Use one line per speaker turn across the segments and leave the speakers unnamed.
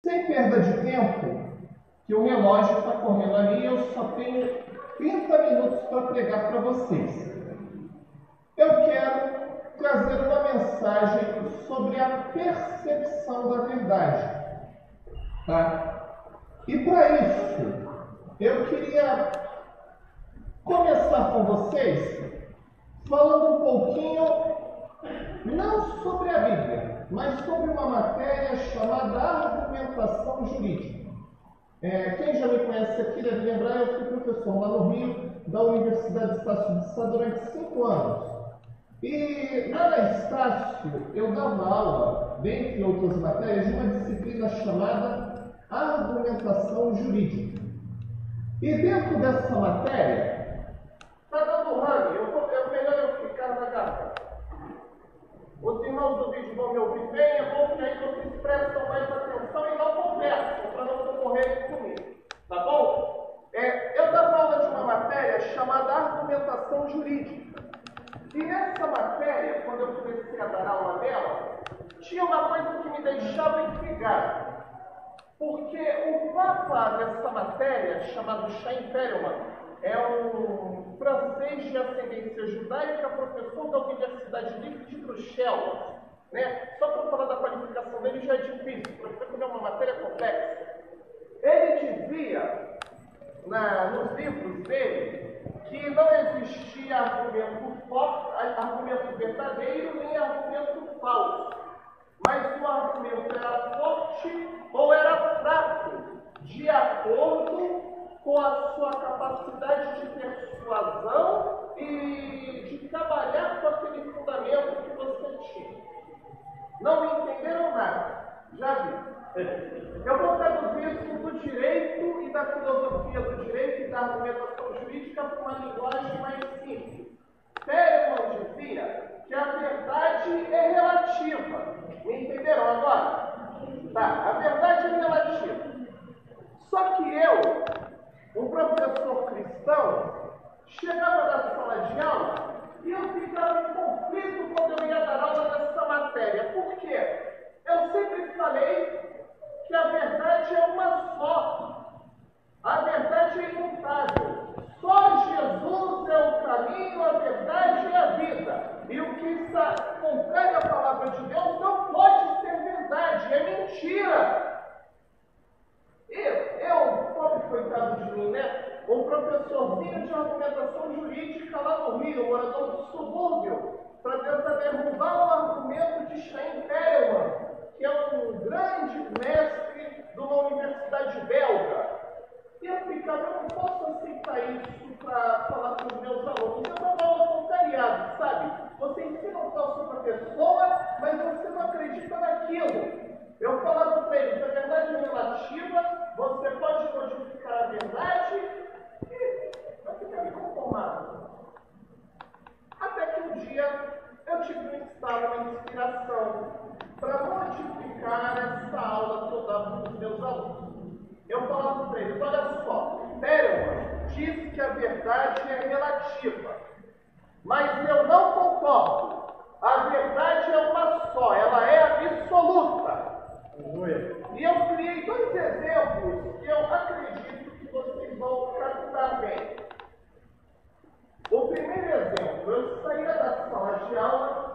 Sem perda de tempo, que o relógio está correndo ali, eu só tenho 30 minutos para pregar para vocês. Eu quero trazer uma mensagem sobre a percepção da verdade. Tá? E para isso, eu queria começar com vocês falando um pouquinho, não sobre a Bíblia, mas sobre uma matéria chamada argumentação jurídica. Quem já me conhece aqui deve lembrar, eu fui professor lá no Rio, da Universidade de Estácio de Sá durante 5 anos. E lá na Estácio, eu dava aula, dentre outras matérias, de uma disciplina chamada argumentação jurídica. E dentro dessa matéria, está dando rame, é melhor eu ficar na garganta. Os irmãos do vídeo vão me ouvir bem, é bom que aí vocês prestam mais atenção e não conversam, para não concorrerem comigo. Tá bom? Eu dava aula de uma matéria chamada argumentação jurídica. E nessa matéria, quando eu comecei a dar aula dela, tinha uma coisa que me deixava intrigado. Porque o papa dessa matéria, chamado Chaim Perelman, é um francês de ascendência judaica, professor da Universidade Livre de Bruxelas. Né? Só para falar da qualificação dele já é difícil, porque é uma matéria complexa. Ele dizia, nos livros dele, que não existia argumento verdadeiro nem argumento falso. Mas o argumento era forte ou era fraco, de acordo com a sua capacidade de persuasão e de trabalhar com aquele fundamento que você tinha. Não me entenderam nada? Já vi. Eu vou traduzir isso do direito e da filosofia do direito e da argumentação jurídica para uma linguagem mais simples. Perelman dizia que a verdade é relativa. Me entenderam agora? Tá, a verdade é relativa. Só que eu, um professor cristão, chegava na sala de aula e eu ficava em conflito quando eu ia dar aula dessa matéria. Por quê? Eu sempre falei que a verdade é uma só. A verdade é imutável. Só Jesus é o caminho, a verdade e a vida. E o que está contrário à palavra de Deus não pode ser verdade, é mentira. Eu, pobre coitado de mim, né? Um professorzinho de argumentação jurídica lá no Rio, morador do subúrbio, para tentar derrubar o argumento de Chaim Perelman, que é um grande mestre de uma universidade belga. E eu ficava, eu não posso aceitar isso para falar com os meus alunos. Eu dou aula voluntariado, sabe? Você ensina um troço para a pessoa, mas você não acredita naquilo. Eu falava para eles, a verdade é relativa, você pode modificar a verdade e vai ficar inconformado. Até que um dia eu tive um estalo, uma inspiração para modificar essa aula que eu dava para os meus alunos. Eu falava para eles, olha só, Perelman diz que a verdade é relativa, mas eu não concordo. A verdade é uma só, ela é absoluta. E eu criei 2 exemplos que eu acredito que vocês vão captar bem. O primeiro exemplo, eu saía da sala de aula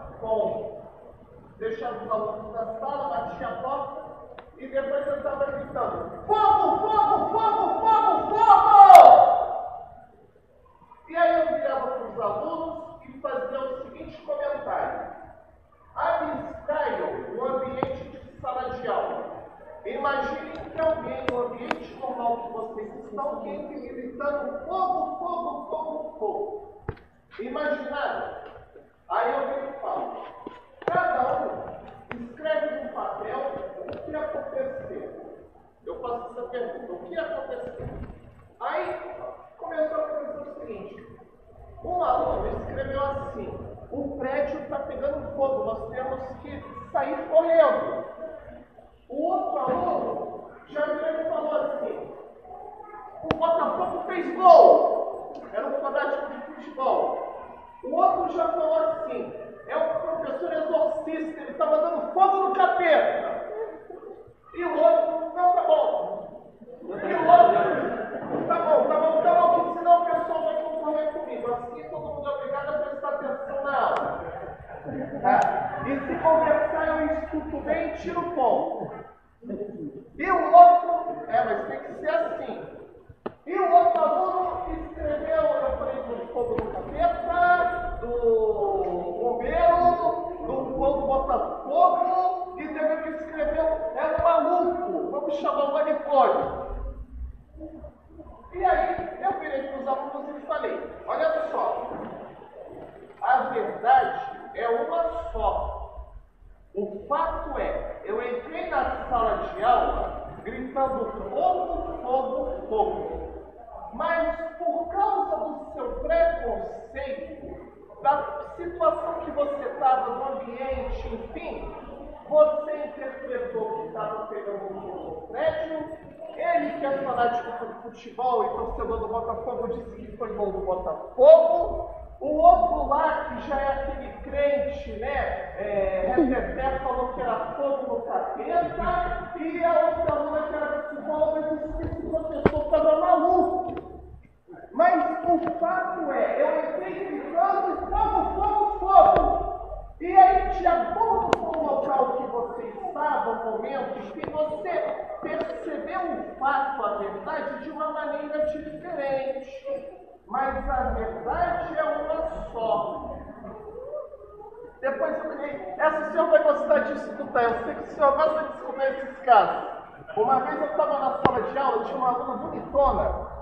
deixava os alunos na sala, batia a porta e depois eu estava gritando: fogo, fogo, fogo, fogo, fogo! E aí eu virava para os alunos e fazia o seguinte comentário: abstraiam o ambiente de sala de aula. Imaginem que alguém no ambiente normal que vocês estão, que entre gritando fogo, fogo, fogo, fogo. Imaginaram? Aí eu venho e falo: cada um escreve no papel o que aconteceu. Eu faço essa pergunta: o que aconteceu? Aí começou a acontecer o seguinte: um aluno escreveu assim: o prédio está pegando fogo, nós temos que sair correndo. O outro aluno já me falou assim: o Botafogo fez gol. Era um fanático de futebol. O outro já falou assim: é um professor exorcista, ele está mandando fogo no capeta. E o outro não olho. E aí eu virei para os alunos e falei, olha só, a verdade é uma só. O fato é, eu entrei na sala de aula gritando fogo, fogo, fogo. Mas por causa do seu preconceito, da situação que você estava, no ambiente, enfim, você interpretou que estava pegando um fogo no prédio. Ele, que é fanático do futebol e torcedor do Botafogo, disse que foi gol do Botafogo. O outro lá, que já é aquele crente, reverter, falou que era fogo no capeta. E a outra aluna, que era psicóloga, disse que esse professor estava maluco. Mas o fato é, eu entrei gritando fogo, fogo, fogo. E aí, de acordo com o local que você estava, no momento, que você percebeu o fato, a verdade, de uma maneira diferente. Mas a verdade é uma só. Depois eu criei. Essa senhora vai gostar de escutar. Eu sei que o senhor gosta de escutar esses casos. Uma vez eu estava na sala de aula, tinha uma aluna bonitona,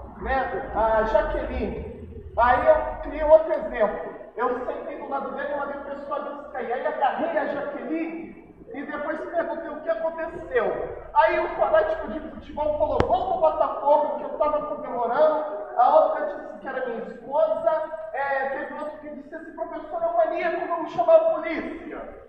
a Jaqueline. Aí eu criei outro exemplo. Eu sentei do lado dela e mandei o pessoal descair. Aí agarrei a Jaqueline e depois perguntei o que aconteceu. Aí o fanático de futebol falou, vamos no Botafogo, que eu estava comemorando. A outra disse que era minha esposa. Teve outro que disse, esse professor é um maníaco, vamos chamar a polícia.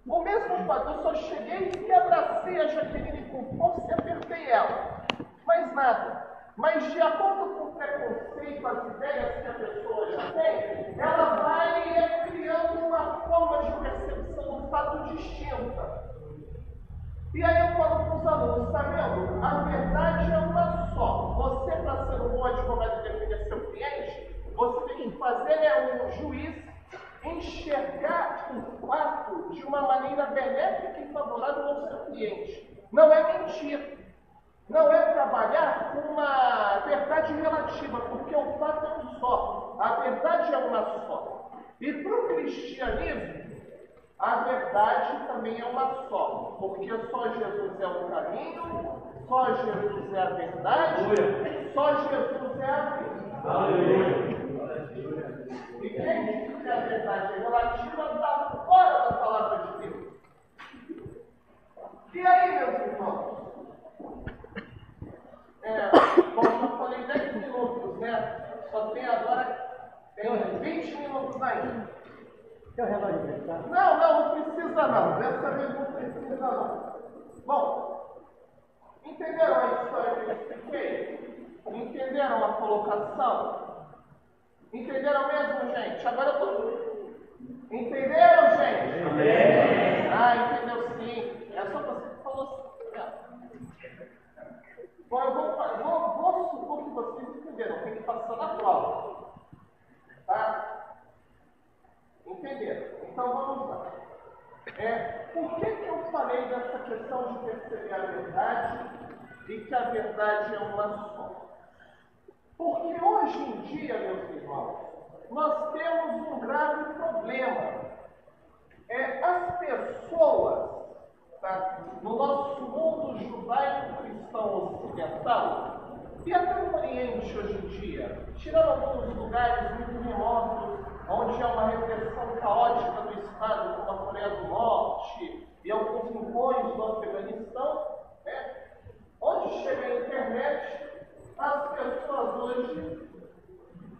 O mesmo fato, eu só cheguei e abracei a Jaqueline com força e apertei ela. Mais nada. Mas de acordo com o preconceito, as ideias que a pessoa já tem, ela vai criando uma forma de percepção do fato distinta. E aí eu falo para os alunos, está vendo? A verdade é uma só. Você, para ser um bom advogado e defender seu cliente, você tem que fazer um juiz enxergar o fato de uma maneira benéfica e favorável ao seu cliente. Não é mentir. Não é trabalhar com uma verdade relativa, porque o fato é um só. A verdade é uma só. E para o cristianismo, a verdade também é uma só. Porque só Jesus é o caminho, só Jesus é a verdade, só Jesus é a vida. E quem diz que a verdade é relativa está fora da palavra de Deus. E aí, meus irmãos? Bom, eu falei 10 minutos, Só tem agora 20 minutos ainda.
Tem o relógio dele, tá?
Não precisa não. Dessa vez não precisa não. Bom, entenderam a história que eu expliquei? Entenderam a colocação? Entenderam mesmo, gente? Agora eu tô... Entenderam, gente?
Amém.
Entendeu sim. É só você que falou assim. Bom, eu vou supor que vocês entenderam. Tem que passar na prova. Tá? Entenderam? Então vamos lá. Por que eu falei dessa questão de perceber a verdade e que a verdade é uma só? Porque hoje em dia, meus irmãos, nós temos um grave problema. As pessoas, no nosso mundo judaico-cristão ocidental, e até no Oriente hoje em dia, tirando alguns lugares muito remotos, onde há uma repressão caótica do Estado, como a Coreia do Norte e alguns rincões do Afeganistão, onde chega a internet, as pessoas hoje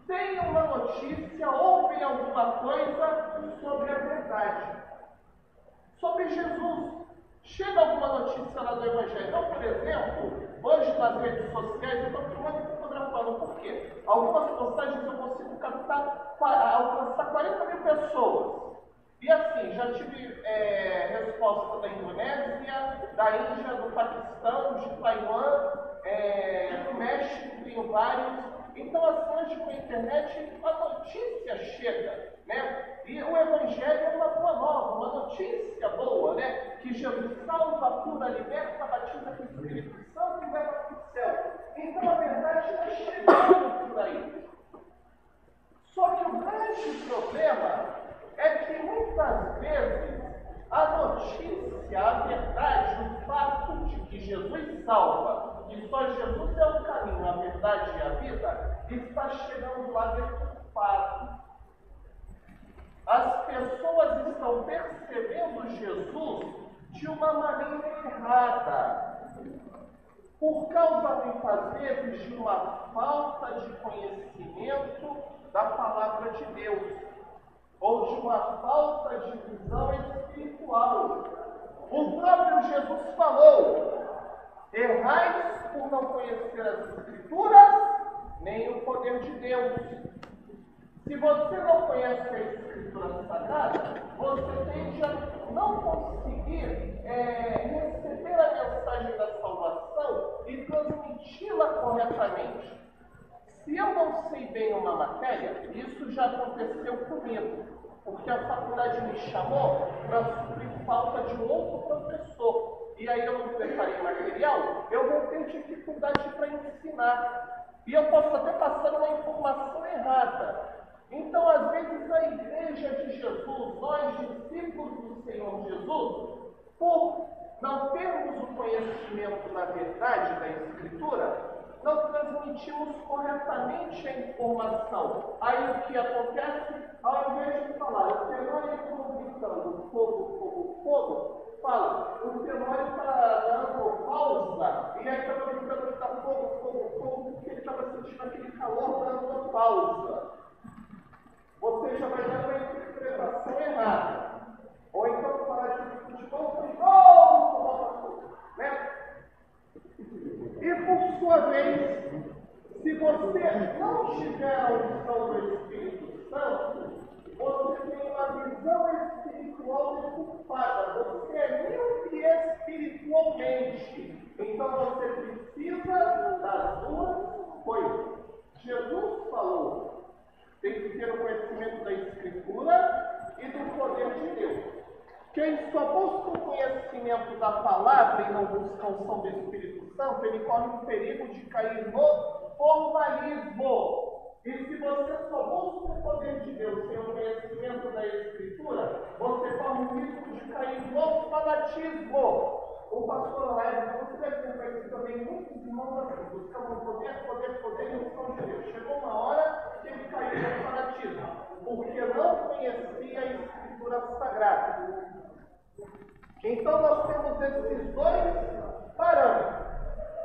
têm uma notícia, ouvem alguma coisa sobre a verdade, sobre Jesus. Chega alguma notícia lá do Evangelho. Então, por exemplo, hoje nas redes sociais eu estou filmando e fotografando. Por quê? Algumas postagens eu consigo alcançar 40 mil pessoas. E assim, já tive resposta da Indonésia, da Índia, do Paquistão, de Taiwan, do México, tenho vários. Então, assim, hoje com a internet, a notícia chega, E o Evangelho é uma boa nova, uma notícia boa, Que Jesus salva, cura, liberta, batiza com o Espírito Santo e leva para o céu. Então, a verdade está chegando por aí. Só que o grande problema é que muitas vezes a notícia, a verdade, o fato de que Jesus te salva, que só Jesus é o caminho, a verdade e a vida, está chegando lá deturpado. As pessoas estão percebendo Jesus de uma maneira errada, por causa, muitas vezes, de uma falta de conhecimento da palavra de Deus, ou de uma falta de visão espiritual. O próprio Jesus falou: errais por não conhecer as Escrituras, nem o poder de Deus. Se você não conhece a Escritura Sagrada, você tende a não conseguir receber a mensagem da salvação e transmiti-la corretamente. Se eu não sei bem uma matéria, isso já aconteceu comigo, porque a faculdade me chamou para suprir falta de um outro professor. E aí eu não preparei material, eu vou ter dificuldade para ensinar. E eu posso até passar uma informação errada. Então, às vezes, a igreja de Jesus, nós, discípulos do Senhor Jesus, por não termos o conhecimento da verdade da Escritura, não transmitimos corretamente a informação. Aí o que acontece? Ao invés de falar, o Tenório gritando fogo, fogo, fogo, fala, o Tenório está dando pausa, e aí estava gritando que está fogo, fogo, fogo, porque ele estava sentindo aquele calor dando pausa. Você já vai dar uma interpretação errada. Ou então falar de futebol, né? E por sua vez, se você não tiver a unção do Espírito Santo, você tem uma visão espiritual deturpada. Você é míope espiritualmente. Então você precisa das duas coisas. Jesus falou: tem que ter o conhecimento da Escritura e do poder de Deus. Quem só busca o conhecimento da palavra e não busca a unção do Espírito Santo, ele corre o perigo de cair no formalismo. E se você só busca o poder de Deus sem o conhecimento da Escritura, você corre o risco de cair no fanatismo. O pastor Olaire, você deve ter conhecido também muitos irmãos assim, buscando poder, poder, poder e unção de Deus. Chegou uma hora que ele caiu no fanatismo, porque não conhecia a Escritura Sagrada. Então nós temos esses dois parâmetros,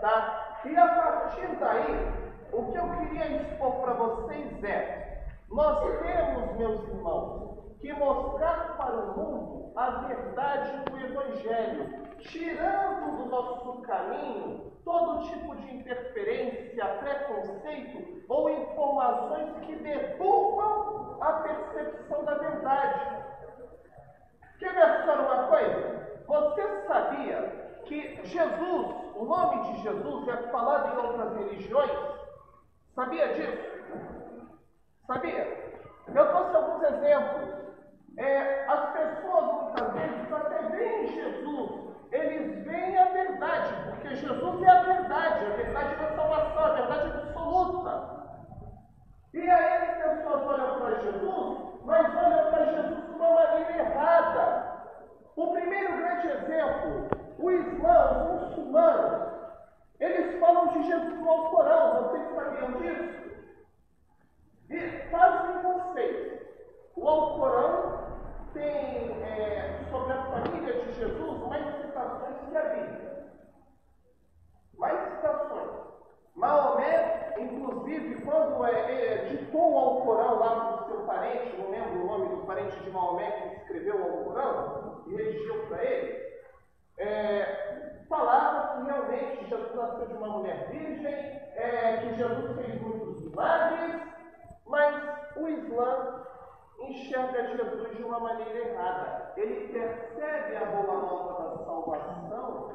tá? E a partir daí, o que eu queria expor para vocês é: nós temos, meus irmãos, que mostrar para o mundo a verdade do Evangelho, tirando do nosso caminho todo tipo de interferência, preconceito ou informações que deturpam a percepção da verdade. Quer ver só uma coisa? Você sabia que Jesus, o nome de Jesus, é falado em outras religiões? Sabia disso? Sabia? Eu trouxe alguns exemplos. As pessoas, muitas vezes, até veem Jesus, eles veem a verdade, porque Jesus é a verdade da salvação, a verdade absoluta. E aí as pessoas olham para Jesus, mas olham para Jesus de uma maneira errada. O primeiro grande exemplo, o Islã, os muçulmanos, eles falam de Jesus no Alcorão, vocês sabiam disso? E fazem vocês. O Alcorão tem sobre a família de Jesus mais citações que a Bíblia. Mais citações. Maomé, inclusive, quando ditou o Alcorão lá para o seu parente, não lembro o nome do parente de Maomé que escreveu o Alcorão e redigiu para ele, falava que realmente Jesus nasceu de uma mulher virgem, que Jesus fez muitos milagres, mas o Islã enxerga Jesus de uma maneira errada. Ele percebe a boa nova da salvação,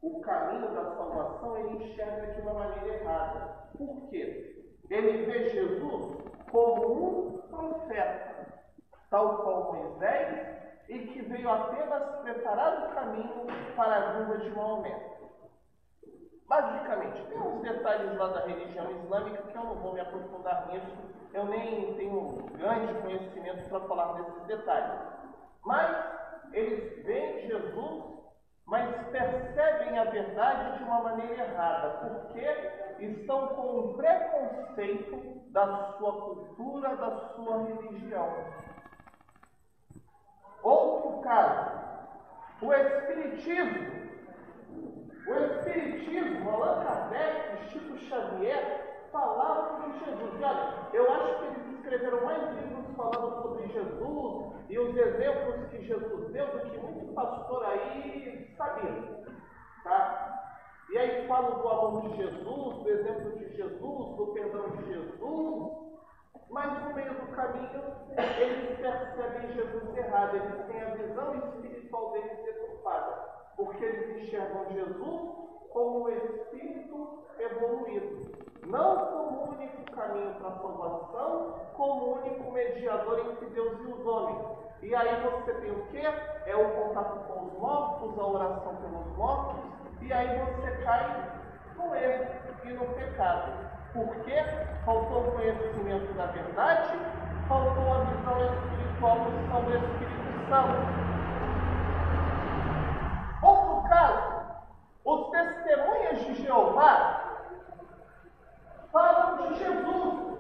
o caminho da salvação, ele enxerga de uma maneira errada. Por quê? Ele vê Jesus como um profeta, tal qual Moisés, e que veio apenas preparar o caminho para a vinda de Maomé. Basicamente, tem uns detalhes lá da religião islâmica que eu não vou me aprofundar nisso, eu nem tenho grande conhecimento para falar desses detalhes. Mas eles veem Jesus mas percebem a verdade de uma maneira errada, porque estão com um preconceito da sua cultura, da sua religião. Outro caso, o Espiritismo. O Espiritismo, Allan Kardec, Chico Xavier, falavam de Jesus. E olha, eu acho que eles escreveram mais livros falando sobre Jesus e os exemplos que Jesus deu do que muito pastor aí sabia. Tá? E aí falam do amor de Jesus, do exemplo de Jesus, do perdão de Jesus. Mas no meio do caminho, eles percebem Jesus errado, eles têm a visão espiritual deles deturpada, porque eles enxergam Jesus como um espírito evoluído, não como o único caminho para a salvação, como o único mediador entre Deus e os homens. E aí você tem o quê? É o contato com os mortos, a oração pelos mortos, e aí você cai no erro e no pecado. Porque faltou o conhecimento da verdade, faltou a visão espiritual do São Espírito Santo. Outro caso, os testemunhas de Jeová falam de Jesus,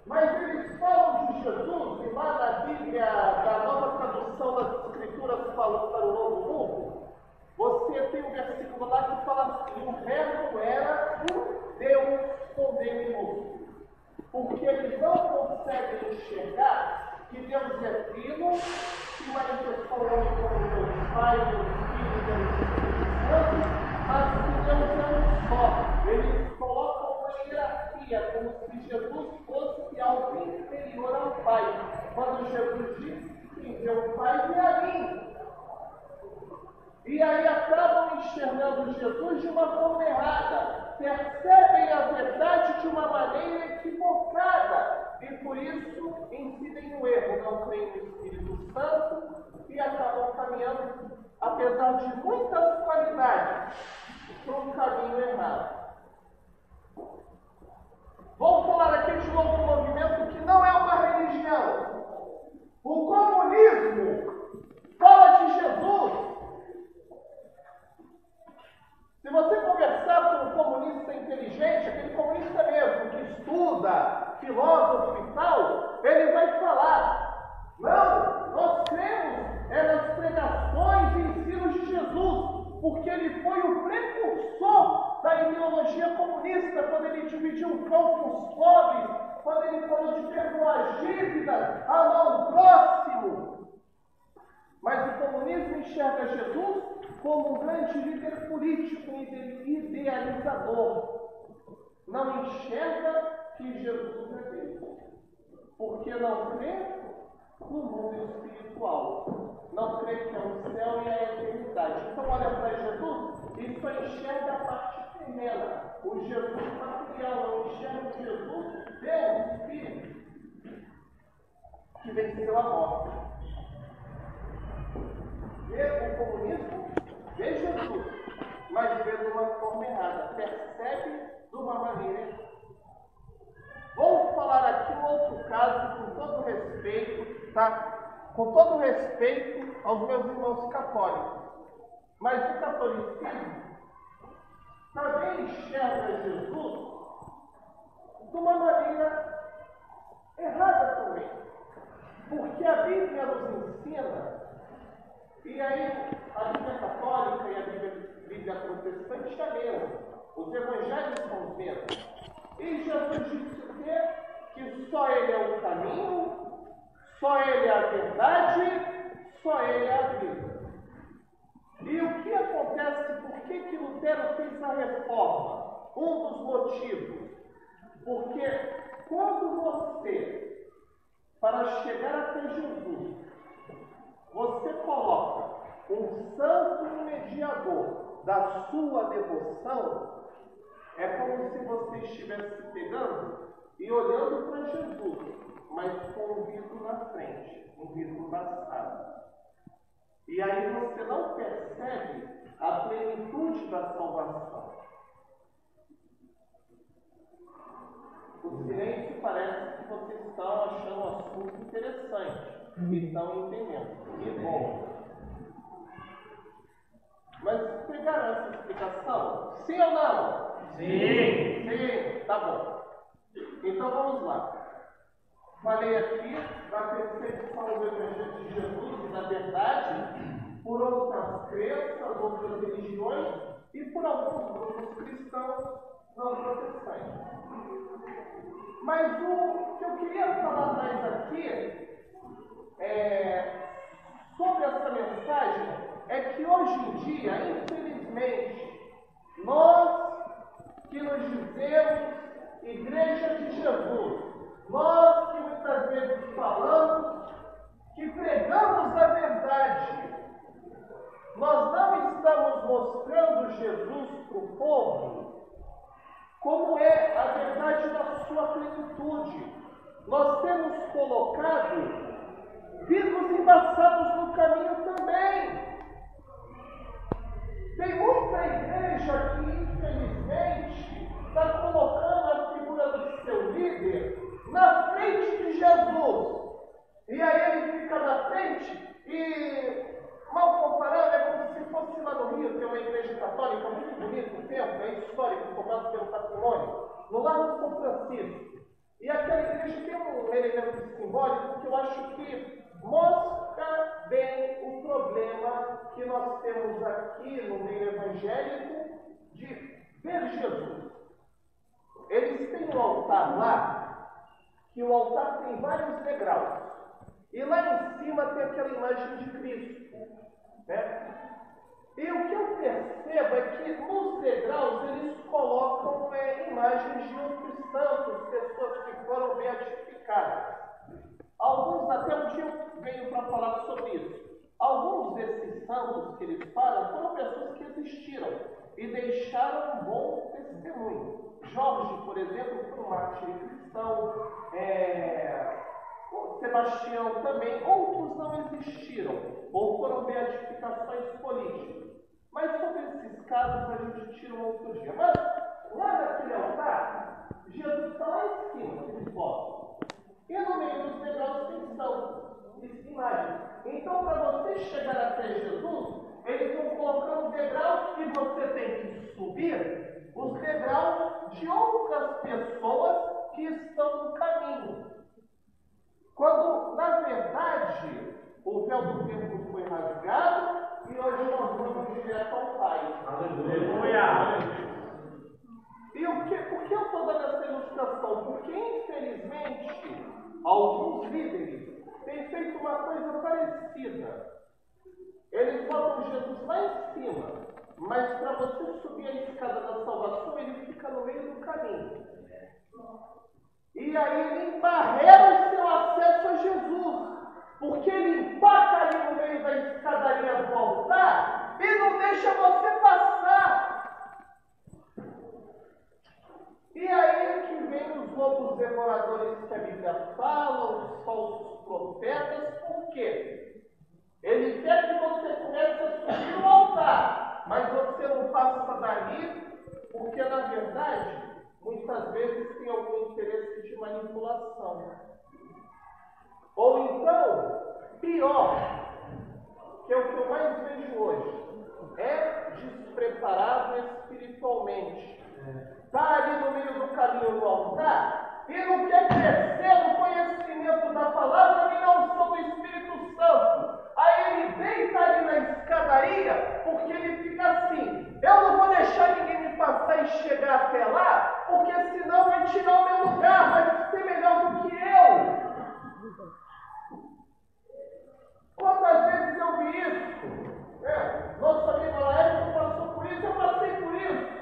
mas eles falam de Jesus, e lá na Bíblia, da nova tradução das Escrituras falando para o Novo Mundo, você tem um versículo lá que fala assim: o verbo era o Deus poderoso. Porque eles não conseguem enxergar que Deus é Trino, que manifestou o homem como Deus Pai, Deus Filho, Deus Espírito Santo, mas que Deus é um só. Eles colocam uma hierarquia, como se Jesus fosse algo inferior ao Pai. Quando Jesus disse que vê o Pai vê a mim. E aí acabam enxergando Jesus de uma forma errada, percebem a verdade de uma maneira equivocada e por isso incidem no erro, não creem no Espírito Santo e acabam caminhando, apesar de muitas qualidades, para um caminho errado. Vamos falar aqui de novo um movimento que não é uma religião. O comunismo fala de Jesus. Se você conversar com um comunista inteligente, aquele comunista mesmo, que estuda, filósofo e tal, ele vai falar: não, nós cremos nas pregações e ensinos de Jesus, porque ele foi o precursor da ideologia comunista, quando ele dividiu o pão com os pobres, quando ele falou de perdoar dívidas, amar o próximo. Mas o comunismo enxerga Jesus como um grande líder político e idealizador. Não enxerga que Jesus é Deus, porque não crê no mundo espiritual. Não crê que é o céu e a eternidade. Então olha para Jesus e só enxerga a parte terrena. O Jesus material, não enxerga o Jesus Deus, Espírito, que venceu a morte. Vê o comunismo, vê Jesus, mas vê de uma forma errada, percebe de uma maneira errada. Vamos falar aqui um outro caso, com todo respeito, tá? Com todo respeito aos meus irmãos católicos. Mas o catolicismo também enxerga Jesus de uma maneira errada também. Porque a Bíblia nos ensina. E aí, a Bíblia católica e a Bíblia protestante é a mesma. Os evangelhos são os mesmos. E Jesus disse o quê? Que só Ele é o caminho, só Ele é a verdade, só Ele é a vida. E o que acontece? Por que Lutero fez a reforma? Um dos motivos. Porque quando você, para chegar até Jesus, você coloca um santo mediador da sua devoção, é como se você estivesse pegando e olhando para Jesus, mas com um vidro na frente, um vidro passado. E aí você não percebe a plenitude da salvação. O silêncio parece que vocês estão achando o assunto interessante. E estão entendendo. Que bom. Mas pegaram essa explicação? Sim ou não?
Sim.
Sim, tá bom. Então vamos lá. Falei aqui da percepção do Evangelho de Jesus e da verdade por outras crenças, outras religiões e por alguns grupos cristãos não protestantes. Mas o que eu queria falar mais aqui sobre essa mensagem é que hoje em dia, infelizmente, nós que nos dizemos Igreja de Jesus, nós que muitas vezes falamos, que pregamos a verdade, nós não estamos mostrando Jesus para o povo como é a verdade na sua plenitude. Nós temos colocado vivos embaçados no caminho também. Tem muita igreja que, infelizmente, está colocando a figura do seu líder na frente de Jesus. E aí ele fica na frente e, mal comparando, é como se fosse lá no Rio, tem uma igreja católica muito bonita, um templo, histórico, formado pelo patrimônio, no Largo São Francisco. E aquela igreja tem um elemento simbólico que eu acho que mostra bem o problema que nós temos aqui no meio evangélico de ver Jesus. Eles têm um altar lá, que o altar tem vários degraus. E lá em cima tem aquela imagem de Cristo. Né? E o que eu percebo é que nos degraus eles colocam imagens de outros santos, pessoas que foram beatificadas. Alguns, até um dia eu venho para falar sobre isso. Alguns desses santos que eles falam foram pessoas que existiram e deixaram um bom testemunho. Jorge, por exemplo, foi um mártir cristão. Sebastião também. Outros não existiram ou foram beatificações políticas. Mas sobre esses casos a gente tira um outro dia. Mas lá naquele altar, Jesus está lá em cima, eles botam. E no meio dos degraus tem imagens. Então, para você chegar até Jesus, eles estão colocando degraus e você tem que subir os degraus de outras pessoas que estão no caminho. Quando, na verdade, o véu do templo foi rasgado e hoje nós vamos direto ao Pai.
Aleluia!
E por que eu estou dando essa ilustração? Porque, infelizmente, alguns líderes têm feito uma coisa parecida. Eles botam Jesus lá em cima, mas para você subir a escada da salvação, ele fica no meio do caminho. E aí ele embarreira o seu acesso a Jesus, porque ele empaca ali no meio da escadaria do altar e não deixa você passar. E aí é que vem os lobos devoradores que a Bíblia fala, os falsos profetas. Por quê? Ele quer que você comece a subir no altar, mas você não passa dali, porque na verdade, muitas vezes tem algum interesse de manipulação. Ou então, pior, que é o que eu mais vejo hoje, é despreparado espiritualmente. Está ali no meio do caminho do altar e não quer crescer no conhecimento da palavra e na unção do Espírito Santo. Aí ele deita ali na escadaria porque ele fica assim: eu não vou deixar ninguém me passar e chegar até lá, porque senão vai tirar o meu lugar, vai ser melhor do que eu. Quantas vezes eu vi isso? Nosso amigo Laércio passou por isso, eu passei por isso.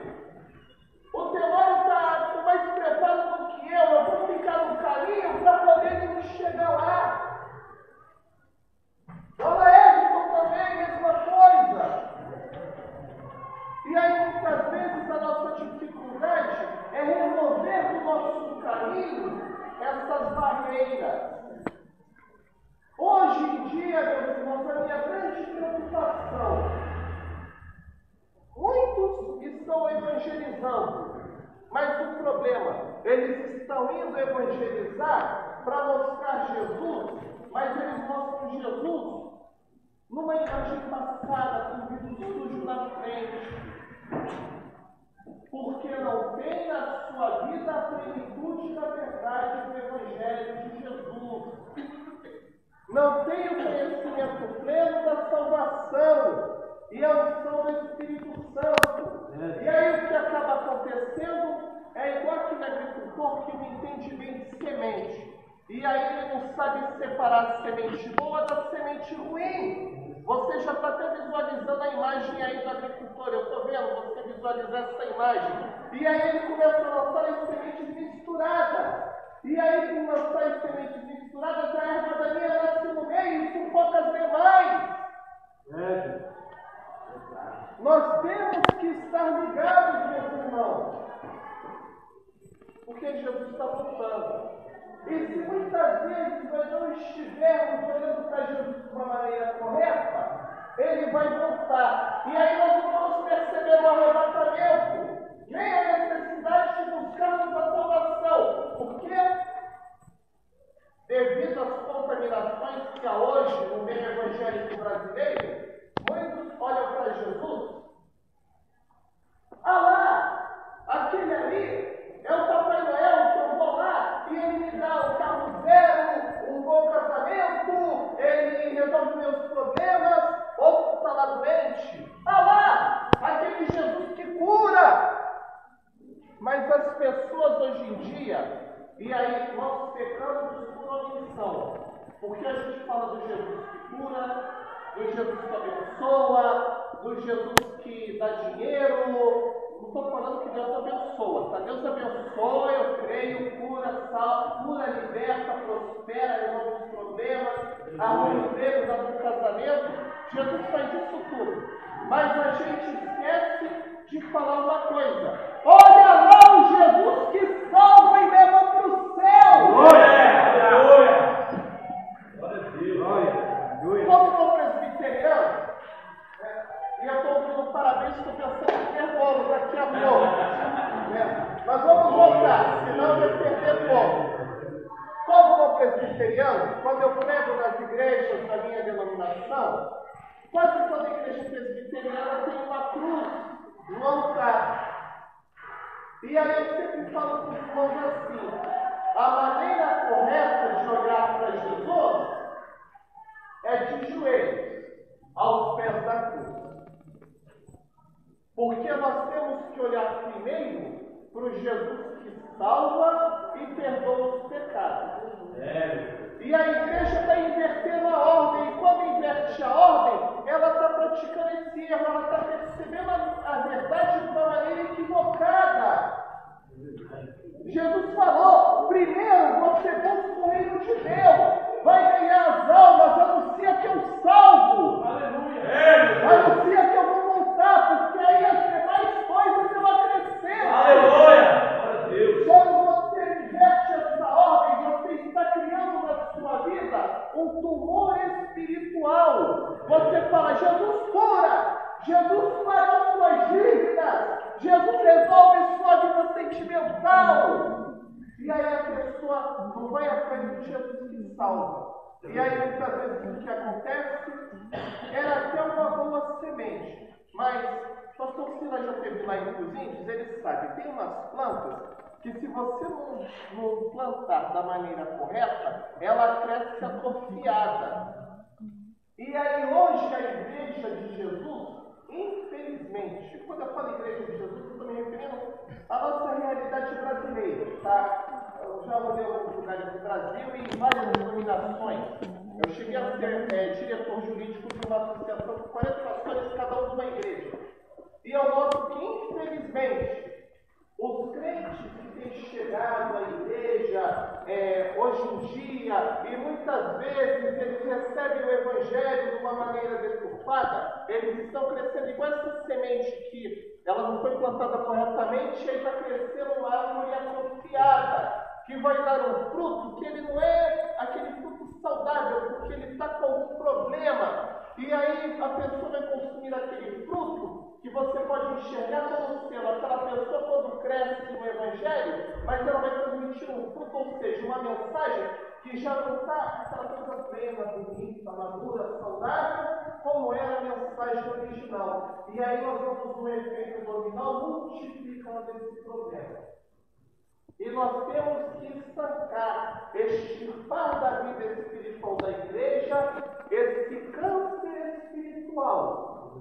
O Telório está mais preparado do que eu vou ficar no caminho para poder chegar lá. O Laércio também, mesma coisa. E aí, muitas vezes, a nossa dificuldade é remover do nosso caminho essas barreiras. Hoje em dia, meus irmãos, a minha grande preocupação, muitos estão evangelizando, mas o problema, eles estão indo evangelizar para mostrar Jesus, mas eles mostram Jesus numa imagem passada, com o vidro sujo na frente, porque não tem na sua vida a plenitude da verdade do Evangelho de Jesus. Não tem o conhecimento pleno da salvação e a unção do Espírito Santo. E aí o que acaba acontecendo é igual aquele agricultor que não entende bem de semente. E aí ele não sabe separar a semente boa da semente ruim. Você já está até visualizando a imagem aí do agricultor. Eu estou vendo você visualizar essa imagem. E aí ele começa a lançar as sementes misturadas. E aí, com lançar as sementes misturadas, a erva daninha nasce no meio e sufoca as demais. Nós temos que estar ligados, meus irmãos. Porque Jesus está voltando. E se muitas vezes nós não estivermos olhando para Jesus de uma maneira correta, ele vai voltar. E aí nós vamos perceber o arrebatamento. Nem a necessidade de buscarmos a salvação. Porque, devido às contaminações que há hoje no meio evangélico brasileiro, muitos olham para Jesus. Ah lá, aquele ali é o Papai Noel que eu vou lá e ele me dá um carro zero, um bom casamento, ele resolve meus problemas. Outro está lá doente. Ah lá, aquele Jesus que cura. Mas as pessoas hoje em dia, e aí nós pecamos por omissão, porque a gente fala do Jesus que cura, do Jesus que abençoa, do Jesus que dá dinheiro. Não estou falando que Deus abençoa, tá? Deus abençoa, eu creio, cura, salva, cura, liberta, prospera, resolve os problemas, arruma emprego, dá um casamento. Jesus faz isso tudo. Mas a gente esquece de falar uma coisa. Olha lá o Jesus que salva e leva para o céu. Como sou presbiteriano, e eu estou ouvindo parabéns, estou pensando em ter bolo daqui a pouco. Mas vamos voltar, senão vai perder bolo. Como sou presbiteriano, quando eu prego nas igrejas da minha denominação, quase toda igreja presbiteriana tem uma cruz no altar. E aí eu sempre falo para os irmãos assim: a maneira correta de olhar para Jesus é de joelhos, aos pés da cruz. Porque nós temos que olhar primeiro para o Jesus que salva e perdoa os pecados. E a igreja está invertendo a ordem, e quando inverte a ordem, ela está praticando esse erro, ela está percebendo a verdade de uma maneira equivocada. Jesus falou: primeiro você busca o reino de Deus, vai ganhar as almas, anuncia que eu salvo, anuncia que eu vou voltar, porque aí as demais coisas vão acrescer. Quando você inverte essa ordem, você está criando na sua vida um tumor espiritual. Você fala: Jesus cura, Jesus paga suas dívidas, Jesus resolve sua vida sentimental. E aí a pessoa não vai atrás de Jesus que salva. E aí muitas vezes o que acontece era até uma boa semente. Mas o pastor Sila já teve lá entre os índios, ele sabe, tem umas plantas que se você não plantar da maneira correta, ela cresce atrofiada. E aí hoje a igreja de Jesus, infelizmente, quando eu falo igreja de Jesus, eu estou me referindo à nossa realidade brasileira, tá? Eu já rodei alguns lugares do Brasil e em várias denominações. Eu cheguei a ser diretor jurídico de uma associação com 40 pastores, cada um de uma igreja. E eu noto que, infelizmente, os crentes que têm chegado à igreja hoje em dia, e muitas vezes eles recebem o Evangelho de uma maneira deturpada, eles estão crescendo igual essa semente que ela não foi plantada corretamente, e aí está crescendo uma árvore atrofiada, que vai dar um fruto que ele não é aquele fruto saudável, porque ele está com algum problema. E aí a pessoa vai consumir aquele fruto que você pode enxergar como sendo aquela pessoa quando cresce no Evangelho, mas ela vai transmitir um fruto, ou seja, uma mensagem que já não está aquela coisa plena, bonita, madura, saudável, como era a mensagem original. E aí nós vamos no efeito dominal multiplicando esse problema. E nós temos que estancar, extirpar da vida espiritual da igreja esse câncer espiritual,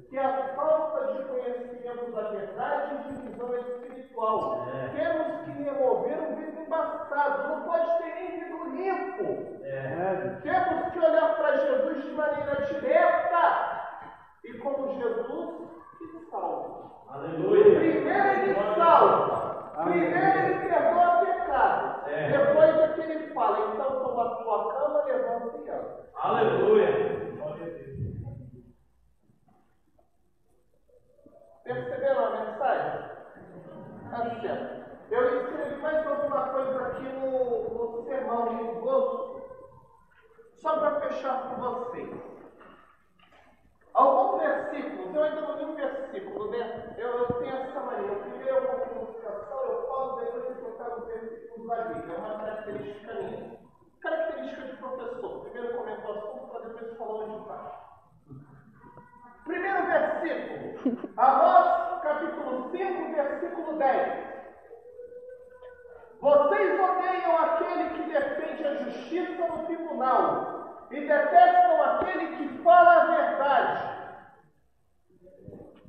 que é a falta de conhecimento da verdade e de visão espiritual. Temos que remover o vidro embaçado, não pode ter nem vidro limpo. Temos que olhar para Jesus de maneira direta e como Jesus que salva.
Aleluia.
Primeiro ele salva. Primeiro ele perdoa pecado. Depois é que ele fala, então toma a tua cama, levanta e anda.
Aleluia.
Perceberam a mensagem? Tá certo. Eu escrevi mais alguma coisa aqui no sermão, no esboço, só para fechar com vocês. Alguns versículos, eu ainda não li um versículo, né? Eu tenho essa mania. Primeiro eu vou com musicação, eu falo, depois eu colocar os versículos da Bíblia. É uma característica minha. Característica de professor. Primeiro comenta o assunto, para depois falar onde vai. Primeiro versículo. Amós, capítulo 5, versículo 10. Vocês odeiam aquele que defende a justiça no tribunal e detestam aquele que fala a verdade.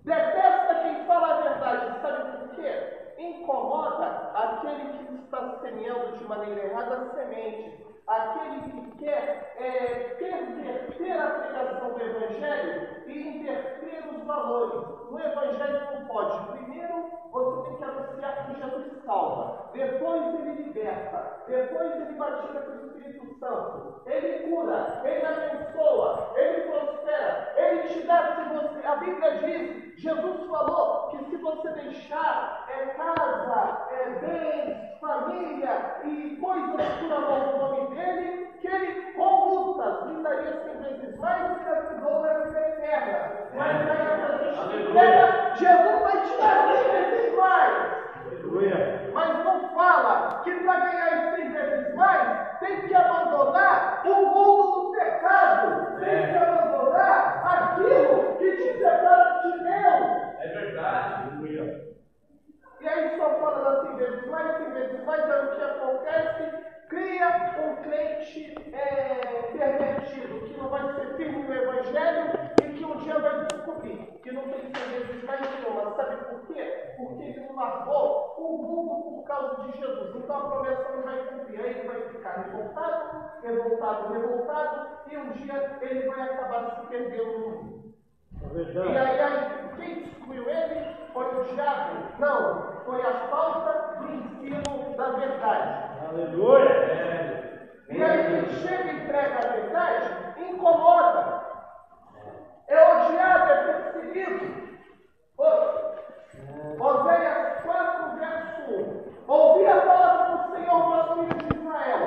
Detesta quem fala a verdade. Sabe por quê? Incomoda aquele que está semeando de maneira errada a semente. Aquele que quer perverter a pregação do Evangelho e inverter os valores. No Evangelho não pode. Primeiro, você tem que anunciar que Jesus salva. Depois ele liberta. Depois ele batica com o Espírito Santo. Ele cura. Ele abençoa. Ele prospera. Ele te dá, se você... A Bíblia diz, Jesus falou que se você deixar casa, bens, família e coisas por amor do nome dele, que ele com lutas lhe daria 100 vezes mais e castigou na vida eterna. Mas aí a pessoa espera, Jesus vai te dar 100 vezes mais. Mas não fala que para ganhar 100 vezes mais, tem que abandonar o mundo do pecado. Tem que abandonar aquilo que te separa de Deus.
É verdade.
E aí só fala das 100 vezes mais, é o que acontece. Cria um crente pervertido, que não vai ser firme no Evangelho e que um dia vai descobrir que não tem 100 vezes mais nenhuma. Sabe por quê? Porque ele não largou o mundo por causa de Jesus. Então a promessa não vai cumprir. Aí ele vai ficar revoltado, e um dia ele vai acabar se perdendo no mundo. E aí quem excluiu ele foi o diabo? Não, foi a falta do ensino da verdade.
Aleluia!
E aí quem chega e prega a verdade, incomoda. É odiado, é perseguido. Oséias 4, verso 1. Ouvi a palavra do Senhor, vós filhos de Israel,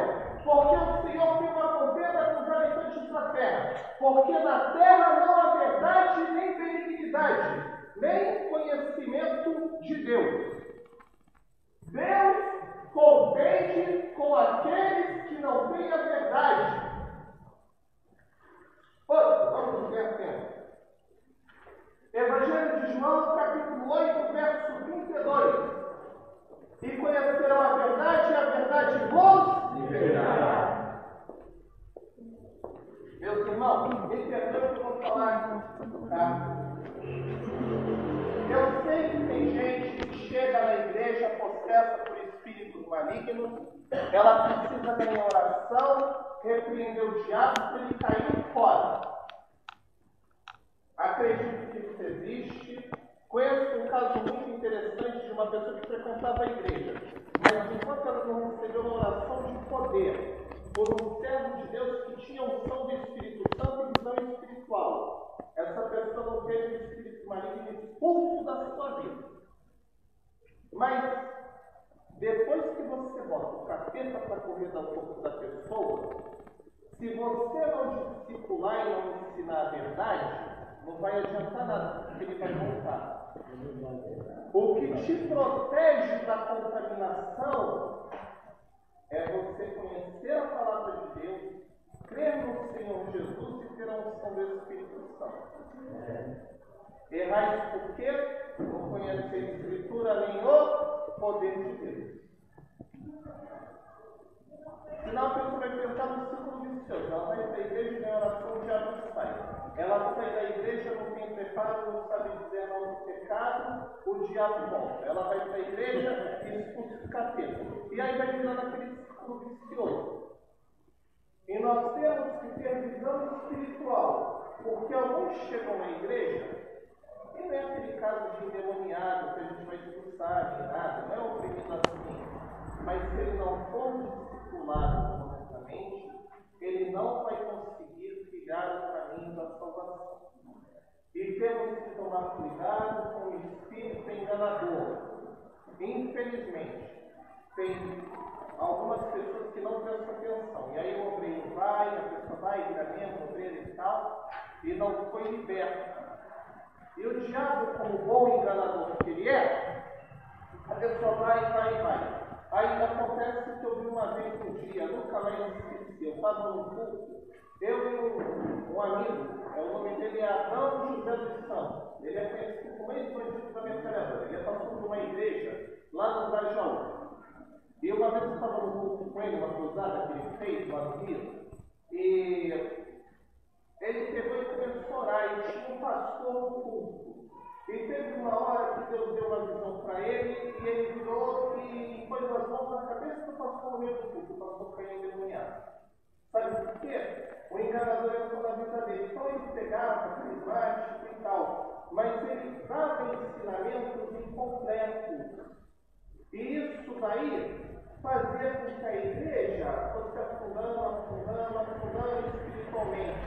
porque o Senhor tem uma contenda com os habitantes da terra, porque na terra não há verdade, nem benignidade, nem conhecimento de Deus. Deus contende com aqueles que não têm a verdade. Vamos ver a tempo. Evangelho de João, capítulo 8, verso 22. E conhecerão a verdade, e a verdade vos libertará. Meus irmãos, entendeu o que eu vou falar? Tá? Eu sei que tem gente que chega na igreja possessa por espíritos malignos, ela precisa ganhar oração, repreender o diabo para ele cair fora. Acredito que isso existe. Conheço um caso muito interessante de uma pessoa que frequentava a igreja, mas enquanto ela não recebeu uma oração de poder por um servo de Deus que tinha unção do Espírito Santo e visão espiritual, essa pessoa não teve o espírito maligno expulso da sua vida. Mas depois que você bota o capeta para correr do corpo da pessoa, se você não discipular e não ensinar a verdade, não vai adiantar nada, porque ele vai voltar. O que te protege da contaminação é você conhecer a palavra de Deus, crer no Senhor Jesus e ter a unção do Espírito Santo. Errais por quê? Não conhecer a Escritura nem o poder de Deus. Senão a pessoa vai pensar no ciclo vicioso. Ela vai para a igreja e tem oração, o diabo sai. Ela sai da igreja, não tem preparo, não sabe dizer não do pecado, o diabo volta. Ela vai para a igreja e expulsa o capeta. E aí vai virando aquele ciclo vicioso. E nós temos que ter visão espiritual. Porque alguns chegam na igreja, e não é aquele caso de endemoniado que a gente vai expulsar, nem nada, não é um oprimido assim. Mas se ele não for discipulado corretamente, ele não vai conseguir trilhar o caminho da salvação. E temos que tomar cuidado com o espírito enganador. Infelizmente, tem algumas pessoas que não prestam atenção. E aí o obreiro vai, a pessoa vai, vira membro, obreiro e tal, e não foi liberto. E o diabo, como bom enganador que ele é, a pessoa vai. Aí acontece que eu vi uma vez um dia, nunca mais esqueci, eu estava num culto, eu e um amigo, o nome dele é Adão José dos Santos, ele é conhecido como ex-bandido da metralhadora, ele é pastor de uma igreja lá no Brasil. E uma vez eu estava num culto com ele, uma cruzada que ele fez lá no Rio, e ele pegou e começou a orar, e tinha um pastor no culto. E teve uma hora que Deus deu uma visão para ele, e ele virou e pôs as mãos na cabeça do pastor no meio do culto. O pastor caiu endemoniado. Sabe por quê? O enganador entrou na vida dele. Então ele pegava carismático e tal, mas ele dava ensinamentos incompletos. E isso daí fazia com que a igreja fosse afundando espiritualmente.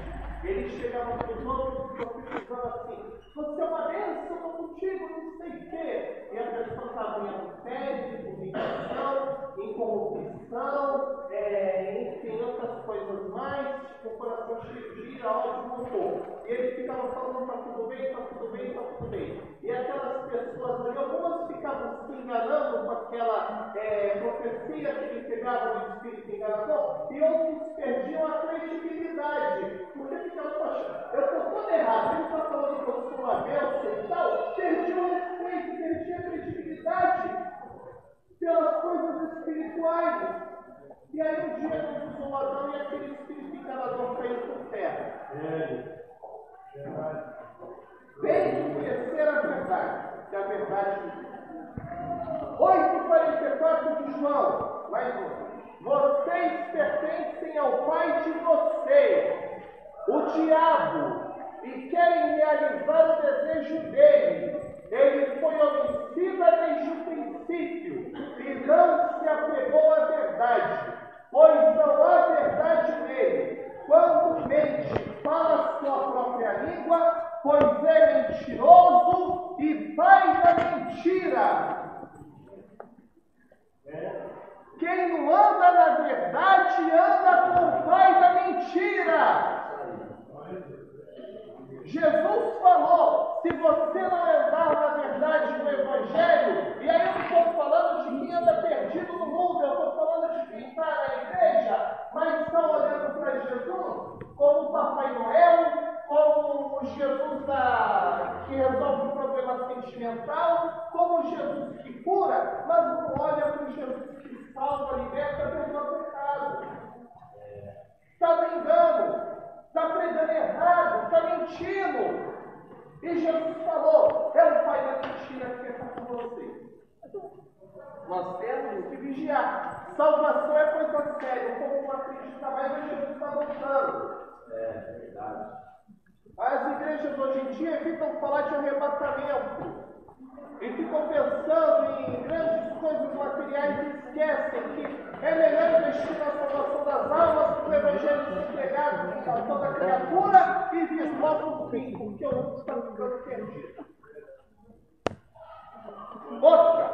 Ele chegava para os outros e profetizava assim: você é uma bênção, estou contigo, não sei o quê. E a pessoa estava em adultério, em humilhação, em corrupção, enfim, outras coisas mais, com o coração cheio de ira, ódio, rancor. E ele ficava falando: está tudo bem, está tudo bem, está tudo bem. E aquelas pessoas ali, algumas ficavam se enganando com aquela profecia que ele pegava do espírito enganador, e outros perdiam a credibilidade. Porque ficavam: poxa, eu estou todo errado, ele está falando que eu sou uma bênção e tal, perdi o respeito, perdi a credibilidade pelas coisas espirituais. E aí um dia Deus usou Adão e aquele espírito enganador caiu por terra. Vem conhecer a verdade, que a verdade 8:44 de João, mais um. Vocês pertencem ao pai de vocês, o diabo, e querem realizar o desejo dele. Ele foi homicida desde o princípio e não se apegou à verdade, pois não há verdade nele. Quando mente, fala sua própria língua, pois é mentiroso e pai da mentira. Quem não anda na verdade, anda com o pai da mentira. Jesus falou: se você não andar na verdade no Evangelho, e aí eu não estou falando de quem anda perdido no mundo, eu estou falando de quem está na igreja, mas está olhando para Jesus como o Papai Noel, como o Jesus que resolve o problema sentimental, como o Jesus que cura, mas não olha para o Jesus que salva, liberta, perdoa o pecado. Está no engano, está pregando errado, está mentindo. E Jesus falou: é o pai da mentira que está com você. Nós temos que vigiar. Salvação é coisa séria. O povo não acredita mais, mas Jesus está voltando.
É verdade.
As igrejas hoje em dia evitam falar de arrebatamento. E ficam pensando em grandes coisas materiais e esquecem que é melhor investir na salvação das almas, para o Evangelho ser pregado a toda criatura e vir logo o fim, porque o mundo está ficando perdido. Outra.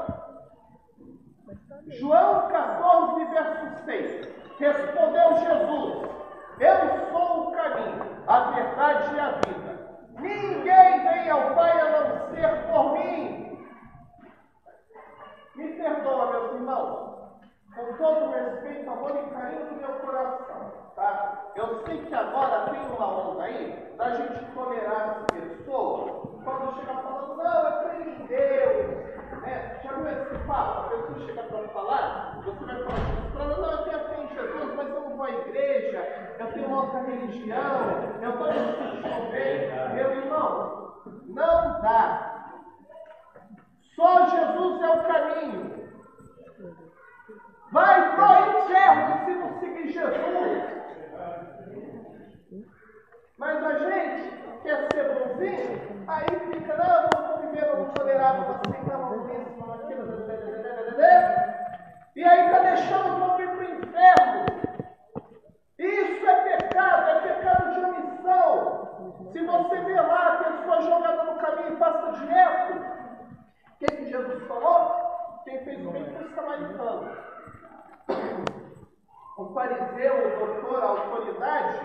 João 14, verso 6. Respondeu Jesus: eu sou o caminho, a verdade e a vida. Ninguém vem ao Pai a não ser por mim. Me perdoa, meus irmãos. com todo o respeito, amor e carinho do meu coração, tá? Eu sei que agora tem uma onda aí da gente tolerar as pessoas quando chega falando, não, eu creio em Deus, né? Já viu esse papo? A pessoa chega para falar, você vai falar assim, não, eu tenho fé em Jesus, mas eu não vou à igreja, eu tenho uma outra religião, eu estou me sentindo bem. Meu irmão, não dá. Só Jesus é o caminho. Vai pro inferno se não seguir Jesus. Mas a gente quer ser bonzinho, aí fica, não, eu vou viver, eu vou tolerar, vou aceitar uma doença, uma aquilo, e aí está deixando o ir pro inferno. Isso é pecado de omissão. Se você vê lá a pessoa jogada no caminho e passa direto, o que Jesus falou? Quem fez o bem foi o samaritano. O fariseu, o doutor, a autoridade,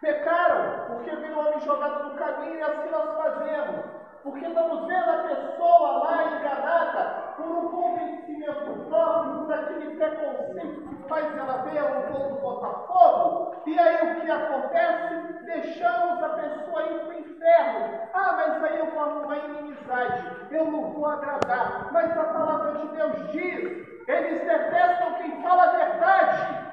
pecaram, porque viram o homem jogado no caminho e assim nós fazemos. Porque estamos vendo a pessoa lá enganada por um convencimento próprio, por aquele preconceito que faz ela ver um gol do Botafogo, e aí o que acontece? Deixamos a pessoa ir para o inferno. Ah, mas aí eu vou arrumar inimizade, eu não vou agradar. Mas a palavra de Deus diz, eles detestam quem fala a verdade.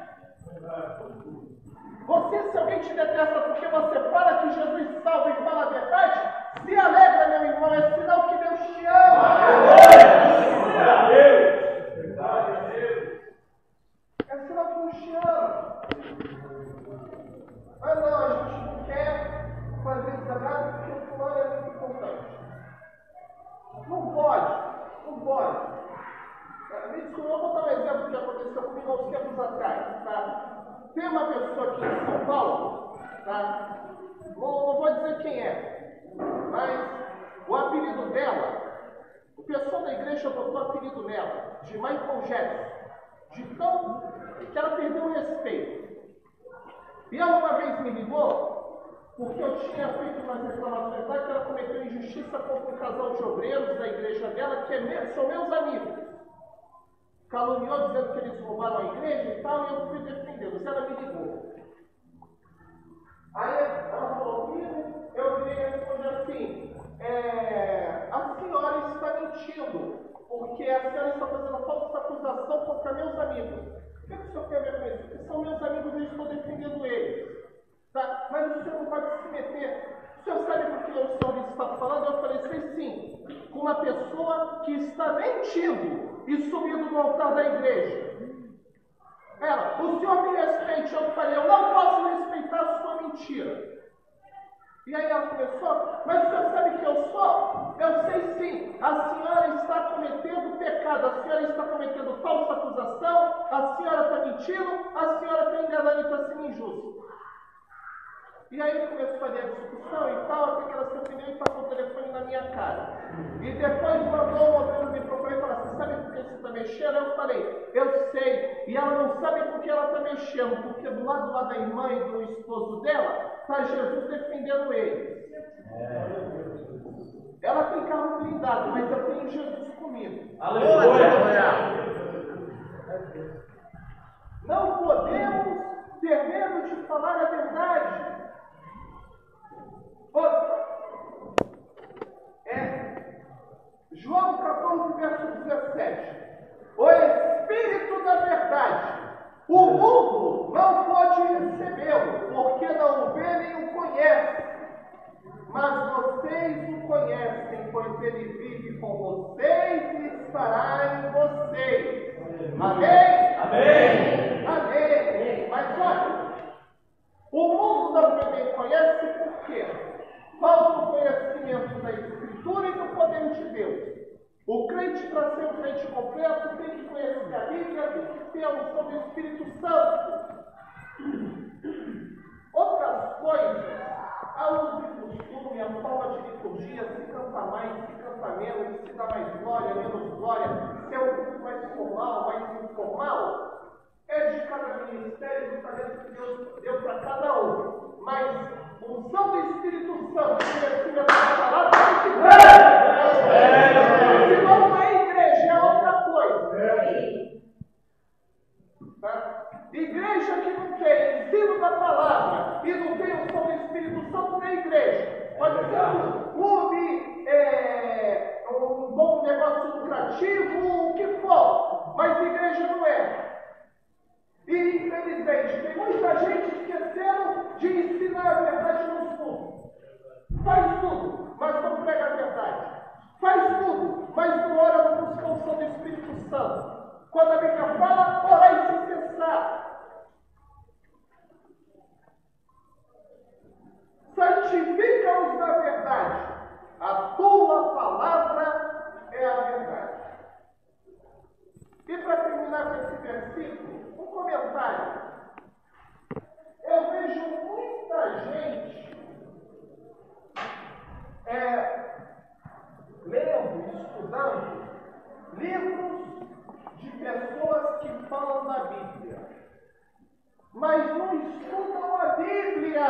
Você, se alguém te detesta porque você fala que Jesus salva e fala a verdade, se alegra, meu irmão, é sinal que Deus te ama. É sinal que Deus te ama. Mas não, a gente não quer fazer desagrado porque o fulano é muito importante. Não pode. Me desculpa, eu vou dar um exemplo que aconteceu comigo há uns tempos atrás, tá? Tem uma pessoa aqui em São Paulo, tá? Não vou dizer quem é, mas o apelido dela, o pessoal da igreja botou o apelido nela, de Michael Jackson, de tão que ela perdeu o respeito. E ela uma vez me ligou, porque eu tinha feito umas reclamações lá que ela cometeu injustiça contra um casal de obreiros da igreja dela, que são meus amigos. Caluniou dizendo que eles roubaram a igreja e tal, e eu fui defendê-los. Ela me ligou. Aí ela falou comigo, eu virei e respondi assim, a senhora está mentindo, porque a senhora está fazendo falsa acusação contra meus amigos. O que o senhor quer ver com isso? Porque são meus amigos e eu estou defendendo eles. Tá? Mas o senhor não pode se meter. O senhor sabe por que o senhor está falando? Eu falei, sim, com uma pessoa que está mentindo e subindo no altar da igreja. Ela, o senhor me respeite. Eu falei, eu não posso respeitar a sua mentira. E aí ela começou, mas o senhor sabe que eu sou? Eu sei sim, a senhora está cometendo pecado, a senhora está cometendo falsa acusação, a senhora está mentindo, a senhora está enganando e está sendo injusta. E aí começou a fazer a discussão e tal, até que ela se ofendeu e passou o telefone na minha cara. E depois mandou o obreiro me procurar e falou, você sabe por que você está mexendo? Eu falei, eu sei. E ela não sabe por que ela está mexendo, porque do lado lá da irmã e do esposo dela, está Jesus defendendo ele. Ela tem carro blindado, mas eu tenho Jesus comigo.
Aleluia!
Não podemos ter medo de falar a verdade. João 14, verso 17. O Espírito da verdade, o mundo não pode recebê-lo, porque não o vê nem o conhece. Mas vocês o conhecem, pois ele vive com vocês e estará em vocês. Amém?
Amém.
Amém. Mas olha, o mundo não me conhece por quê? Falta o conhecimento da Escritura e do poder de Deus. O crente, para ser um crente completo, tem que conhecer a Bíblia, tem que ter a unção do Espírito Santo. Outras coisas, a uso de costume, a forma de liturgia, se canta mais, se canta menos, se dá mais glória, menos glória, se é um culto mais formal, mais informal, é de cada ministério, do talento que Deus deu para cada um. Mas unção do Espírito Santo, conhecimento da palavra, tem que ter. Se não é igreja, é outra coisa. mas igreja não é. E, infelizmente, tem muita gente esquecendo de ensinar a verdade nos cultos. Faz tudo, mas não prega a verdade. Faz tudo, mas não ora, não busca a unção do Espírito Santo. Quando a Bíblia fala, orai sem cessar. Santifica-os na verdade. A tua palavra é a verdade. E para terminar com esse versículo, um comentário. Eu vejo muita gente lendo, estudando livros de pessoas que falam da Bíblia, mas não estudam a Bíblia.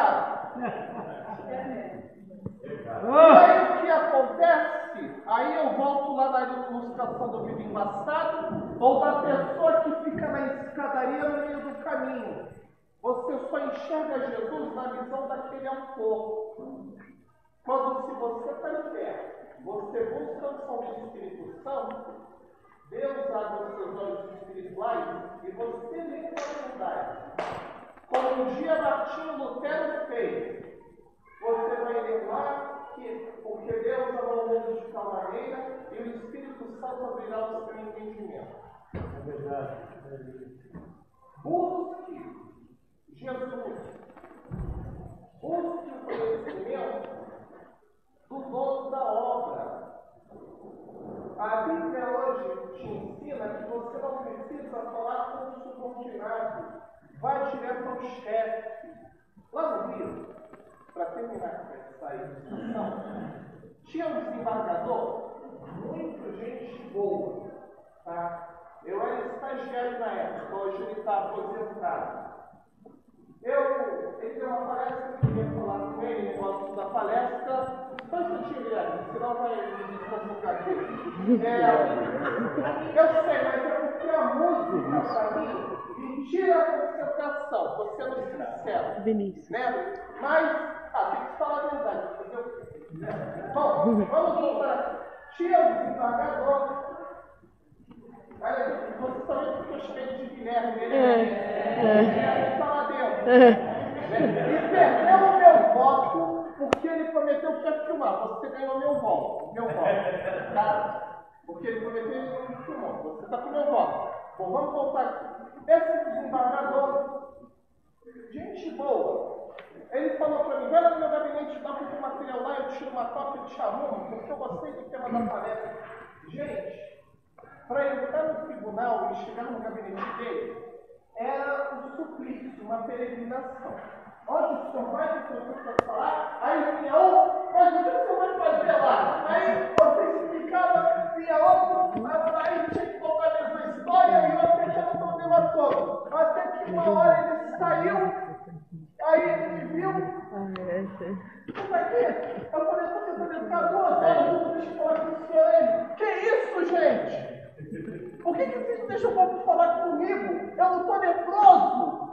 E aí o que acontece? Aí eu volto lá na ilustração do vídeo passado, ou da pessoa que fica na escadaria no meio do caminho. Você só enxerga Jesus na visão daquele autor. Quando, se você está em pé, você busca o som do Espírito Santo, Deus abre os seus olhos espirituais e você lê com a verdade. Como um dia Martinho Lutero fez, você vai lembrar que, porque Deus amou o mundo de tal maneira e o Espírito Santo abrirá o seu entendimento.
É verdade.
Busque Jesus. Busque o conhecimento do dono da obra. A Bíblia hoje te ensina que você não precisa falar com o subordinado. Vai direto ao chefe. Lá no Rio, para terminar com essa discussão, tinha um desembargador, muito gente boa. Tá? Eu era estagiário na época, hoje ele está aposentado. Ele deu uma palestra, eu queria falar com ele, negócio da palestra. Só um instantinho, Guilherme, senão vai me desconfocar aqui. Eu sei, mas é porque a música, para mim, me tira a concentração, você não é sincero.
Vinícius.
Né? Mas, tem que falar a verdade, entendeu? Bom, vamos voltar aqui. Tinha um desembargador. Você também ficou cheio de Guilherme, ele está lá dentro. E perdeu o meu voto porque ele prometeu que ia filmar. Você ganhou meu voto. Tá? Porque ele prometeu que ia filmar. Você está com meu voto. Bom, vamos voltar aqui. Esse desembargador, gente boa, ele falou para mim: vai lá no meu gabinete, dá para o material lá, eu tiro uma cópia e te arrumo, porque eu gostei do tema da palestra. Gente, para entrar no tribunal e chegar no gabinete dele, era um suplício, uma peregrinação. Onde o senhor vai, o senhor vai falar, aí vinha um, mas o que o senhor vai fazer lá? Aí você explicava, vinha outro, aí tinha que contar a mesma história e eu fechava o problema todo. Até que uma hora ele saiu, aí ele me viu. Isso aqui, eu falei: você está tentando 2 horas, deixa eu falar com o senhor aí. Que isso, gente? Por que vocês não deixam o povo falar comigo? Eu não estou leproso.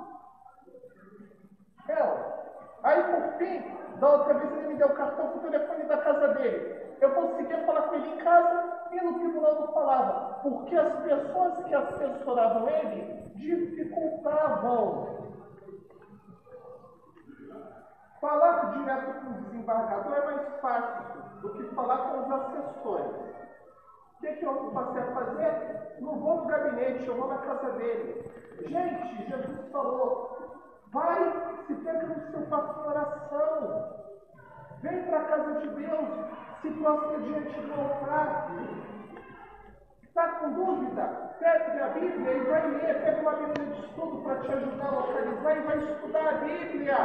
Aí, por fim, da outra vez ele me deu o cartão com o telefone da casa dele. Eu conseguia falar com ele em casa e no tribunal não falava. Porque as pessoas que assessoravam ele dificultavam. Falar direto com o desembargador é mais fácil do que falar com os assessores. O que eu passei a fazer? Não vou no gabinete, eu vou na casa dele. Gente, Jesus falou: vai, se pega no seu quarto de oração. Vem para a casa de Deus, se prostra diante do altar. Está com dúvida? Pega a Bíblia e vai ler. Pega uma Bíblia de estudo para te ajudar a localizar e vai estudar a Bíblia.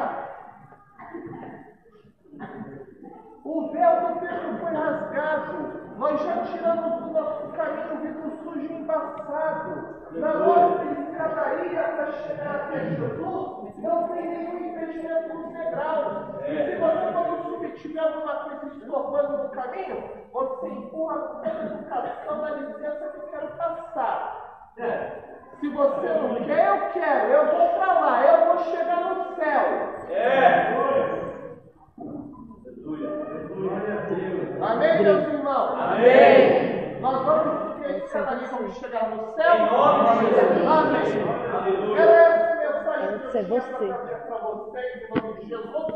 O véu do templo foi rasgado. Nós já tiramos do nosso caminho o vidro sujo e embaçado. Na nossa escadaria para chegar até Jesus, não tem nenhum impedimento nos degraus. E se você, quando subir, tiver alguma coisa estorbando no caminho, você empurra com toda a educação, dá licença que eu quero passar. Se você não quer, eu quero. Eu vou para lá, eu vou chegar no céu. Amém, meus irmãos?
Amém.
Nós vamos subir cada dia vamos chegar no céu. Amém. Era essa mensagem que eu tinha para vocês, em nome de Jesus.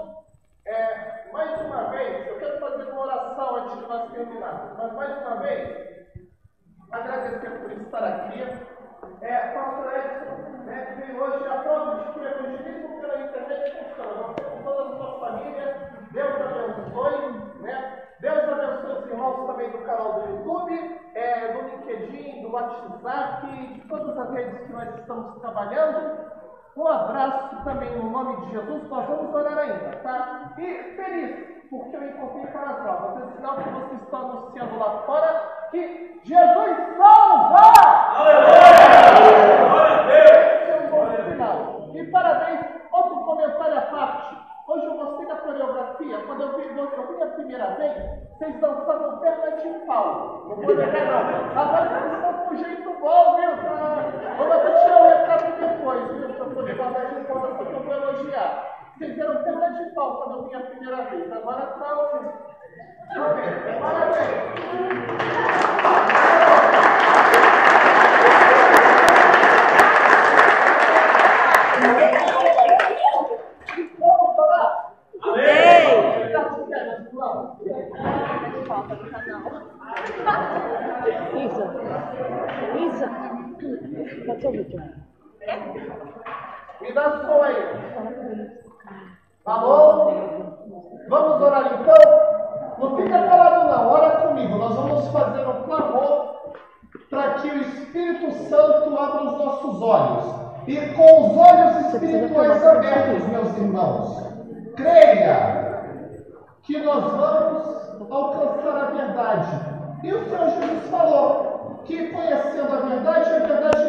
Mais uma vez, eu quero fazer uma oração antes de nós terminarmos, mas mais uma vez, agradecer por estar aqui. Pastor Edson, veio hoje a prova de que o evangelismo pela internet funciona. Você com toda a sua família, Deus abençoe, Deus abençoe os irmãos também do canal do YouTube, do LinkedIn, do WhatsApp, de todas as redes que nós estamos trabalhando. Um abraço também no nome de Jesus. Nós vamos orar ainda, tá? E feliz, porque eu encontrei para as novas. É sinal que vocês estão anunciando lá fora que Jesus salva! Esse é um bom sinal. E parabéns, outro comentário à parte. Hoje eu gostei da coreografia. Quando eu vi a primeira vez, vocês dançavam perna de pau. Não vou negar não. Agora vocês estão com um jeito bom, viu? Vamos até tirar o recado depois, viu? Para poder guardar de informação que eu vou elogiar. Vocês eram perna de pau quando eu vi a primeira vez. Agora estão. Parabéns. Vamos falar?
Amém!
Isa, pode ouvir, Tiago.
Me dá som aí. Tá bom? Vamos orar então? Não fica calado não, ora comigo. Nós vamos fazer um clamor para que o Espírito Santo abra os nossos olhos. E com os olhos espirituais abertos, meus irmãos, creia que nós vamos alcançar a verdade. E o Senhor Jesus falou que conhecendo a verdade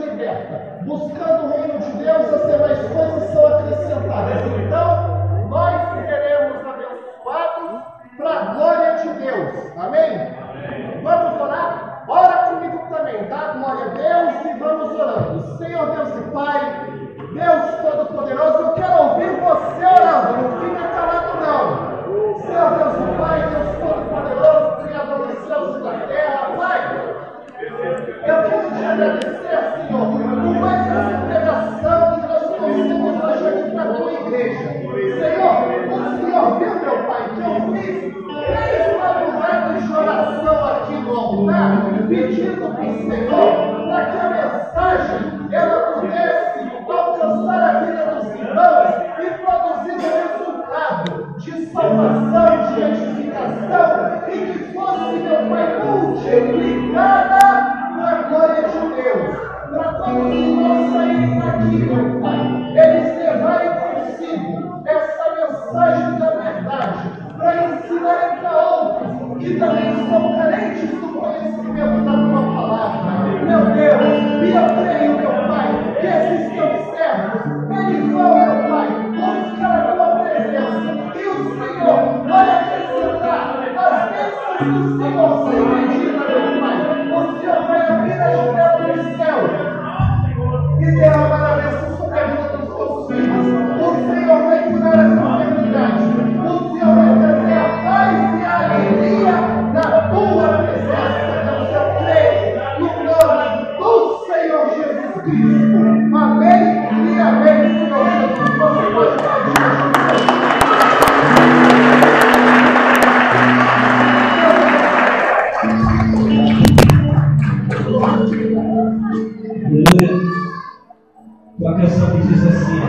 liberta. Buscando o reino de Deus, as demais coisas são acrescentadas. Então, nós seremos abençoados para a glória de Deus. Amém? Vamos orar? Ora comigo também. Dá glória a Deus e vamos orando. Senhor Deus e Pai, Deus Todo-Poderoso, eu quero ouvir você orando. Não fica calado não. Senhor Deus e Pai, Deus Todo-Poderoso, Criador dos céus e da terra, Pai, eu quero te agradecer, Senhor, por mais essa pregação que nós trouxemos hoje aqui para a tua igreja. Senhor, o Senhor viu, meu Pai, que eu fiz 3 madrugadas de oração aqui no altar, pedindo para o Senhor para que a mensagem ela pudesse alcançar a vida dos irmãos e produzir um resultado de salvação, de edificação e que fosse, meu Pai, multiplicada para a glória de Deus. Para quando os irmãos saírem daqui, meu Pai, eles levarem consigo essa mensagem da verdade para ensinarem para outros que também são carentes do conhecimento da tua palavra. Meu Deus, e eu creio, meu Pai, que esses teus servos, eles vão, meu Pai, buscar a tua presença e o Senhor vai acrescentar as bênçãos do Senhor sem medida, meu Pai. O Senhor vai abrir as janelas do céu e derramar a bênção sobre a vida dos teus filhos. O Senhor vai curar as enfermidades. O Senhor vai trazer a paz e a alegria na tua presença. Deus, eu creio no nome do Senhor Jesus Cristo. Amém e amém, Senhor Jesus. Você pode pedir
a canção que diz assim: